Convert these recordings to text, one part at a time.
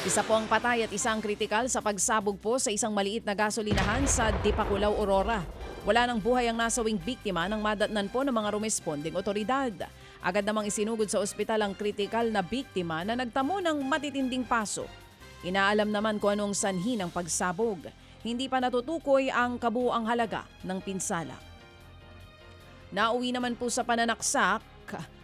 Isa po ang patay at isang kritikal sa pagsabog po sa isang maliit na gasolinahan sa Dipakulaw, Aurora. Wala nang buhay ang nasawing biktima nang madatnan po ng mga rumesponding otoridad. Agad namang isinugod sa ospital ang kritikal na biktima na nagtamo ng matitinding paso. Inaalam naman kung anong sanhi ng pagsabog. Hindi pa natutukoy ang kabuuang halaga ng pinsala. Nauwi naman po sa pananaksak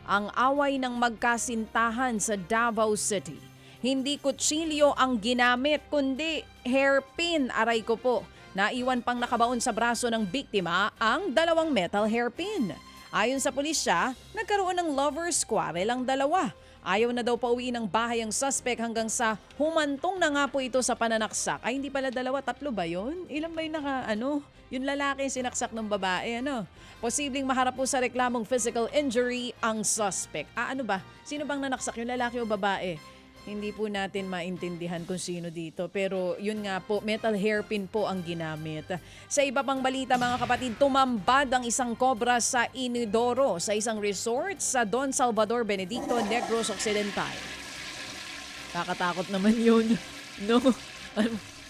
ang away ng magkasintahan sa Davao City. Hindi kutsilyo ang ginamit kundi hairpin, aray ko po. Naiwan pang nakabaon sa braso ng biktima ang dalawang metal hairpin. Ayon sa pulisya, nagkaroon ng lover's quarrel ang dalawa. Ayaw na daw pauwi ng bahay ang suspect hanggang sa humantong na nga po ito sa pananaksak. Ay hindi pala dalawa, tatlo ba yun? Ilan ba yung yung lalaki sinaksak ng babae, Posibleng maharap po sa reklamong physical injury ang suspect. Ano ba? Sino bang nanaksak, yung lalaki o babae? Hindi po natin maintindihan kung sino dito. Pero yun nga po, metal hairpin po ang ginamit. Sa iba pang balita mga kapatid, tumambad ang isang kobra sa Inidoro sa isang resort sa Don Salvador, Benedicto, Negros Occidental. Kakatakot naman yun. No?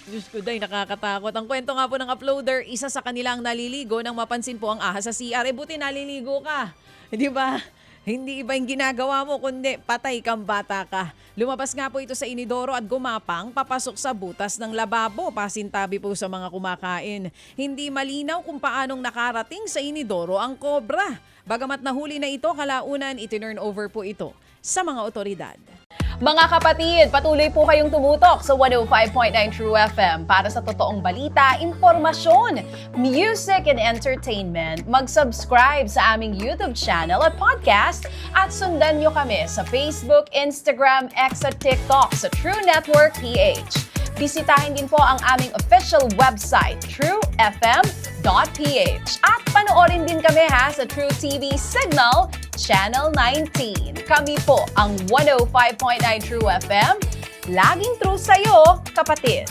Diyos ko day, nakakatakot. Ang kwento nga po ng uploader, isa sa kanilang naliligo nang mapansin po ang ahas sa CR. Buti naliligo ka. Di ba? Hindi iba yung ginagawa mo, kundi patay kang bata ka. Lumabas nga po ito sa Inidoro at gumapang papasok sa butas ng lababo, pasintabi po sa mga kumakain. Hindi malinaw kung paanong nakarating sa Inidoro ang kobra. Bagamat nahuli na ito, kalaunan itinurn over po ito sa mga otoridad. Mga kapatid, patuloy po kayong tumutok sa 105.9 True FM para sa totoong balita, impormasyon, music and entertainment. Mag-subscribe sa aming YouTube channel at podcast at sundan nyo kami sa Facebook, Instagram, X at TikTok sa True Network PH. Bisitahin din po ang aming official website, truefm.ph. At panoorin din kami sa True TV Signal, Channel 19. Kami po ang 105.9 True FM. Laging true sa'yo, kapatid.